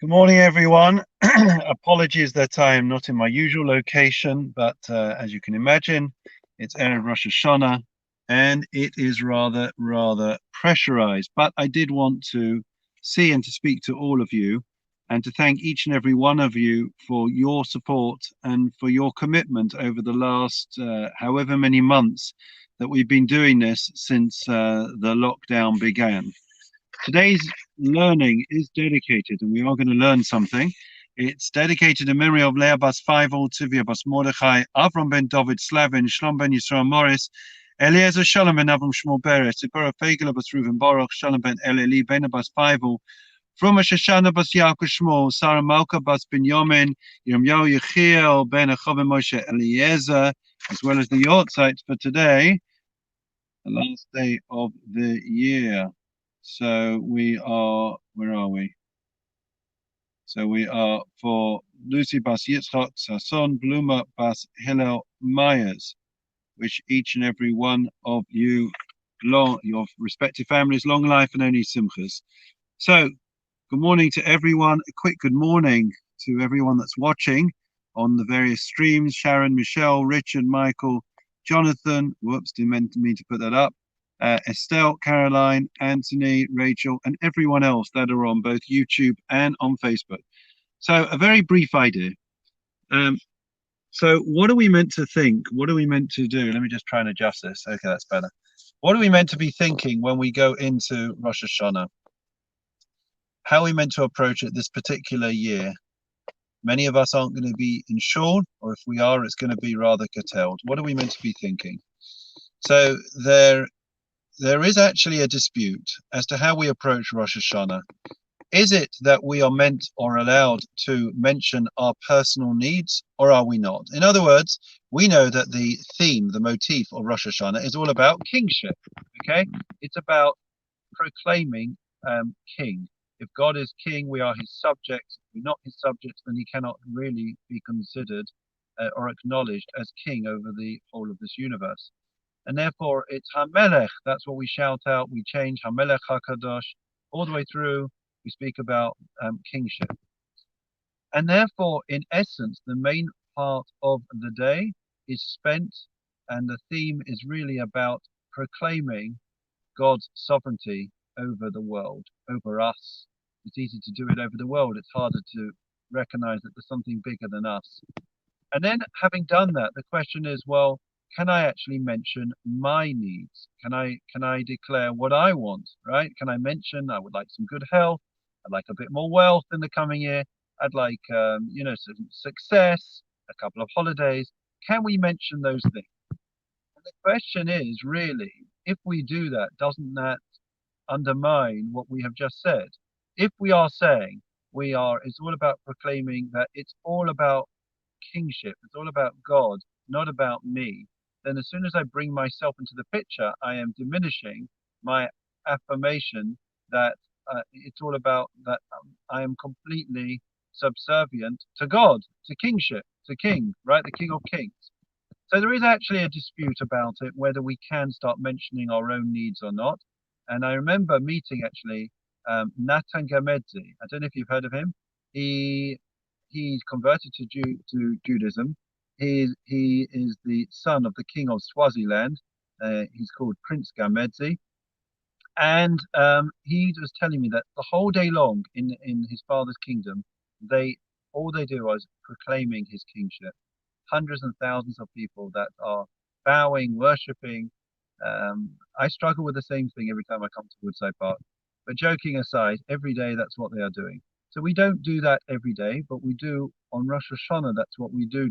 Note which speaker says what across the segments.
Speaker 1: Good morning, everyone. Apologies that I am not in my usual location, but as you can imagine, it's Erev Rosh Hashanah, and it is rather pressurized. But I did want to see and to speak to all of you, and to thank each and every one of you for your support and for your commitment over the last however many months that we've been doing this since the lockdown began. Today's learning is dedicated, and we are going to learn something. It's dedicated in memory of Leah Bas Feivel, Tivia Bas Mordechai, Avram ben David Slavin, Shlom ben Yisrael Morris, Eliezer Shalom ben Avram Shmuel Beres, Zipporah Feigeler Bas Reuven Baruch, Shalom ben Eli ben Bas Feivel, Fruma Shoshana Bas Yaakov Shmuel, Sarah Malka Bas Binyamin, Yirmiyahu Yechiel ben Achavim Moshe Eliezer, as well as the Yortzites for today, the last day of the year. So we are, where are we? So we are for Lucy Bas Yitzchak Sasson, Bluma Bas Hillel Myers, which each and every one of you, your respective families, long life and only simchas. So good morning to everyone. A quick good morning to everyone that's watching on the various streams. Sharon, Michelle, Richard, Michael, Jonathan, whoops, didn't mean to put that up. Estelle, Caroline, Anthony, Rachel, and everyone else that are on both YouTube and on Facebook. So a very brief idea. So what are we meant to think? What are we meant to do? Let me just try and adjust this. Okay, that's better. What are we meant to be thinking when we go into Rosh Hashanah? How are we meant to approach it this particular year? Many of us aren't going to be insured, or if we are, it's going to be rather curtailed. What are we meant to be thinking? So there is actually a dispute as to how we approach Rosh Hashanah. Is it that we are meant or allowed to mention our personal needs, or are we not? In other words, we know that the theme, the motif of Rosh Hashanah is all about kingship, okay? It's about proclaiming king. If God is king, we are his subjects. If we're not his subjects, then he cannot really be considered or acknowledged as king over the whole of this universe. And therefore, it's HaMelech. That's what we shout out. We change HaMelech HaKadosh all the way through. We speak about kingship. And therefore, in essence, the main part of the day is spent, and the theme is really about proclaiming God's sovereignty over the world, over us. It's easy to do it over the world. It's harder to recognize that there's something bigger than us. And then having done that, the question is, well, can I actually mention my needs? Can I declare what I want, right? Can I mention I would like some good health? I'd like a bit more wealth in the coming year. I'd like, some success, a couple of holidays. Can we mention those things? And the question is really, if we do that, doesn't that undermine what we have just said? If we are saying it's all about proclaiming that it's all about kingship, it's all about God, not about me, then as soon as I bring myself into the picture, I am diminishing my affirmation that it's all about that I am completely subservient to God, to kingship, to king, right? The King of Kings. So there is actually a dispute about it, whether we can start mentioning our own needs or not. And I remember meeting actually Natan Gamedzi. I don't know if you've heard of him. He's converted to Judaism. He is the son of the king of Swaziland. He's called Prince Gamedzi. And he was telling me that the whole day long in his father's kingdom, all they do is proclaiming his kingship. Hundreds and thousands of people that are bowing, worshipping. I struggle with the same thing every time I come to Woodside Park. But joking aside, every day that's what they are doing. So we don't do that every day, but we do on Rosh Hashanah. That's what we do.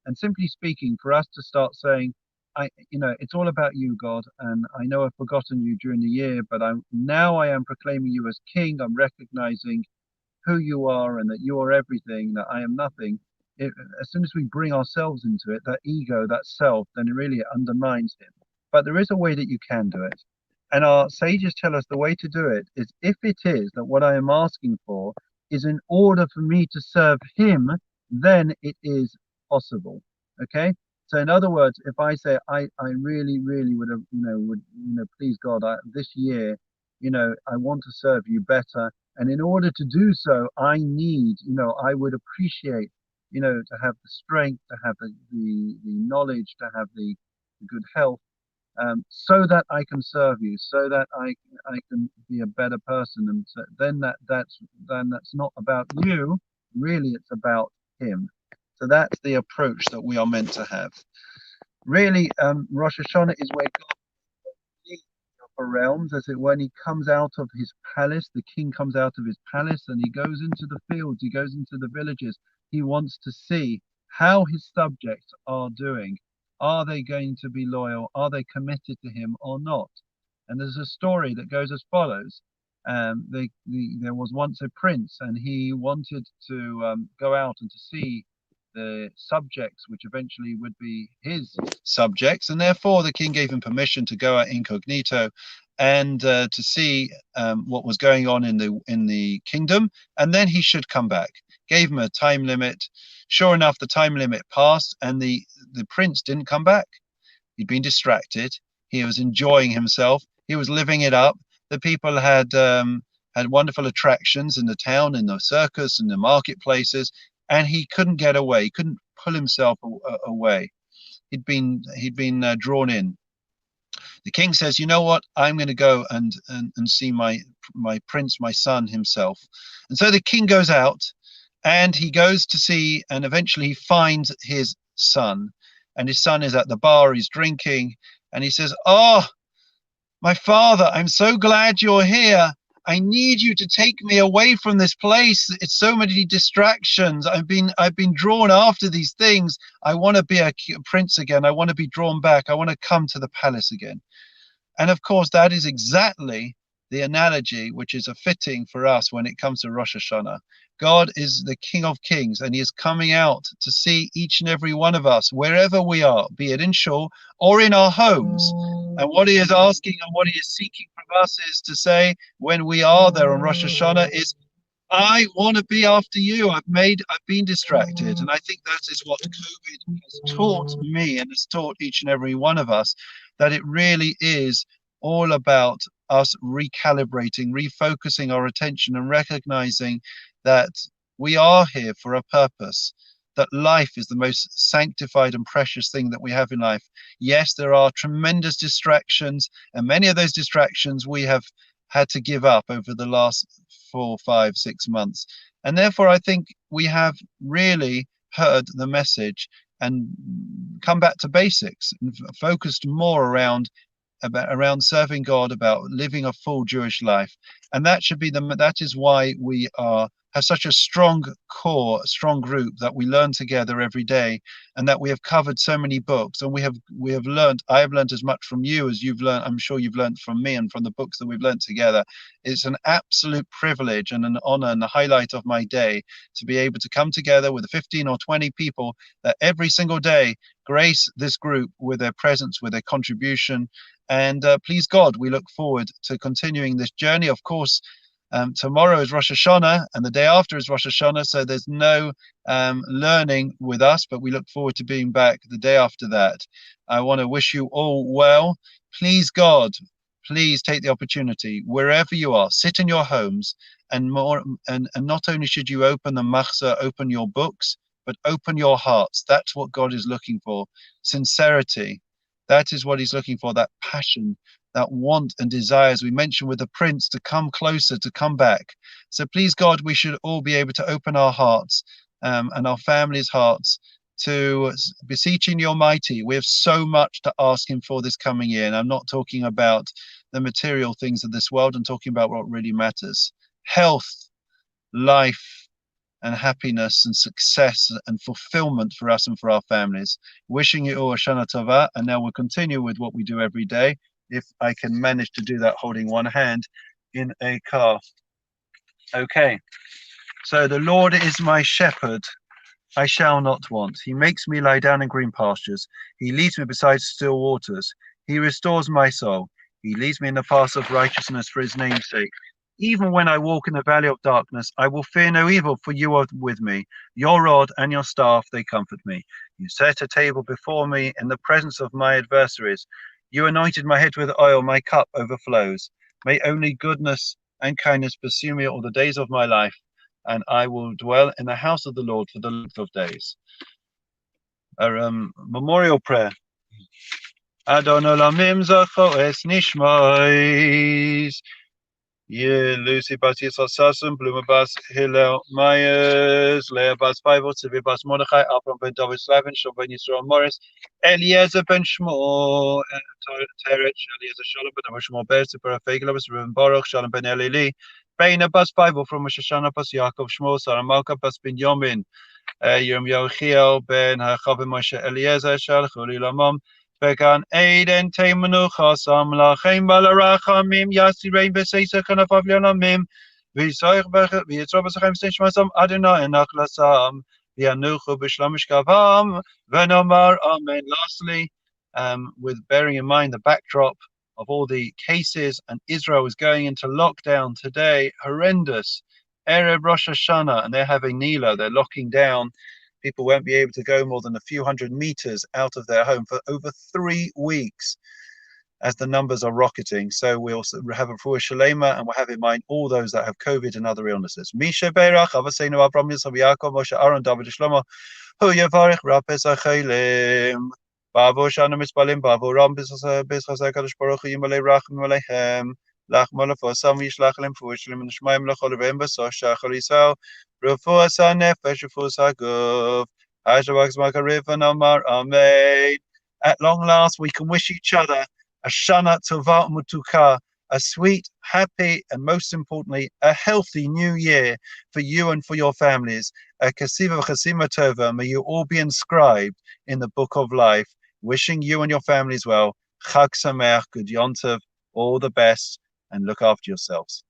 Speaker 1: And simply speaking, for us to start saying, it's all about you, God, and I know I've forgotten you during the year, but I am proclaiming you as King. I'm recognizing who you are and that you are everything, that I am nothing. As soon as we bring ourselves into it, that ego, that self, then it really undermines him. But there is a way that you can do it. And our sages tell us the way to do it is, if it is that what I am asking for is in order for me to serve him, then it is possible. Okay? So in other words, if I say I really would have please God, this year, I want to serve you better, And in order to do so, I need, I would appreciate, to have the strength, to have the knowledge, to have the good health, so that I can serve you, so that I can be a better person. And so then that's not about you, really, it's about him. So that's the approach that we are meant to have. Really, Rosh Hashanah is where God leads the upper realms, as it when he comes out of his palace, the king comes out of his palace and he goes into the fields, he goes into the villages. He wants to see how his subjects are doing. Are they going to be loyal? Are they committed to him or not? And there's a story that goes as follows. There was once a prince, and he wanted to go out and to see the subjects, which eventually would be his subjects, and therefore the king gave him permission to go out incognito and to see what was going on in the kingdom, and then he should come back. Gave him a time limit. Sure enough, the time limit passed, and the prince didn't come back. He'd been distracted. He was enjoying himself. He was living it up. The people had wonderful attractions in the town, in the circus, in the marketplaces, and he couldn't get away. He couldn't pull himself away. He'd been drawn in. The king says, "You know what? I'm going to go and see my prince, my son himself." And so the king goes out, and he goes to see, and eventually he finds his son, and his son is at the bar. He's drinking, and he says, "Oh, my father, I'm so glad you're here. I need you to take me away from this place. It's so many distractions. I've been drawn after these things. I want to be a prince again. I want to be drawn back. I want to come to the palace again." And of course, that is exactly the analogy which is a fitting for us when it comes to Rosh Hashanah. God is the King of Kings, and he is coming out to see each and every one of us, wherever we are, be it in shul or in our homes. And what he is asking and what he is seeking from us is to say, when we are there on Rosh Hashanah, is, I want to be after you. I've been distracted. And I think that is what COVID has taught me and has taught each and every one of us, that it really is all about us recalibrating, refocusing our attention, and recognizing that we are here for a purpose, that life is the most sanctified and precious thing that we have in life. Yes, there are tremendous distractions, and many of those distractions we have had to give up over the last 4, 5, 6 months. And therefore, I think we have really heard the message and come back to basics and focused more around serving God, about living a full Jewish life. And that is why we have such a strong core, a strong group, that we learn together every day, and that we have covered so many books, and I have learned as much from you as you've learned. I'm sure you've learned from me and from the books that we've learned together. It's an absolute privilege and an honor and the highlight of my day to be able to come together with 15 or 20 people that every single day grace this group with their presence, with their contribution. And please God, we look forward to continuing this journey. Of course, tomorrow is Rosh Hashanah, and the day after is Rosh Hashanah, so there's no learning with us, but we look forward to being back the day after that. I want to wish you all well. Please God, please take the opportunity, wherever you are, sit in your homes, and not only should you open the machzor, open your books, but open your hearts. That's what God is looking for. Sincerity. That is what he's looking for, that passion, that want and desire, as we mentioned with the prince, to come closer, to come back. So please God, we should all be able to open our hearts and our families' hearts to beseeching the Almighty. We have so much to ask him for this coming year. And I'm not talking about the material things of this world. I'm talking about what really matters. Health, life, and happiness and success and fulfillment for us and for our families. Wishing you all a Shana Tova, and now we'll continue with what we do every day, if I can manage to do that holding one hand in a car. Okay, so the Lord is my shepherd, I shall not want. He makes me lie down in green pastures. He leads me beside still waters. He restores my soul. He leads me in the paths of righteousness for his name's sake. Even when I walk in the valley of darkness, I will fear no evil, for you are with me. Your rod and your staff, they comfort me. You set a table before me in the presence of my adversaries. You anointed my head with oil, my cup overflows. May only goodness and kindness pursue me all the days of my life, and I will dwell in the house of the Lord for the length of days. Our memorial prayer. Adon olamim zacho es nishmais. Ye Lucy Bas Yisrael Sassum, Bluma Bas Hillel Myers, Leah Bas Bible, Tzvi Bas Mordechai, Abram Ben David Slavin, Shon Ben Yisrael Morris, Eliezer Ben Shmuel, Terech, Eliezer Shalom Ben Shmuel Ber, Tzipora Fegelabas, Reuben Baruch, Shalom Ben Elili, Beina Bas Bible from Rosh Hashanah Bas Yaakov Shmuel, Sarah Malka Bas Ben Yomin, Yom Yochiel Ben Hachavim Moshe Eliezer, Shalchul Ilamam, Began Aiden Taimanu Chasam Lachem Balarachamim Yasirein Beseisa Kanafav Leonamim Visoich Vitrobasachem Stishmasam Adonai Nachlasam Vianuchu Bishlamish Kavam Venomar Amen. Lastly, with bearing in mind the backdrop of all the cases and Israel is going into lockdown today, horrendous. Erev Rosh Hashanah, and they're having Nila, they're locking down. People won't be able to go more than a few hundred meters out of their home for over 3 weeks as the numbers are rocketing. So we'll have a Fuah Shalema, and we'll have in mind all those that have COVID and other illnesses. Misha Beirach, Avaseinu Avram Yisrael Yaakov, Moshe Aaron, David Shlomo, Hu Yavarich, Rapes Achelim, Bavu Shana Mispalim, Bavu Ram Bizchas HaKadosh Baruch Hu Yimalei Rachim Aleichem, Lach Malafo Sam Yishlach Lim Fuah Shalem and Shmaim Lachol Reim Basosh Shachol Yisrael, Refuah Sanefesh, Refuah Saguf, Hashavak Zmakariv and Amar Amen. At long last, we can wish each other a Shana Tova Mutuka, a sweet, happy, and most importantly, a healthy new year for you and for your families. A Kasiva Chasima Tova, may you all be inscribed in the book of life. Wishing you and your families well. Chag Sameach, Good Yontov, all the best, and look after yourselves.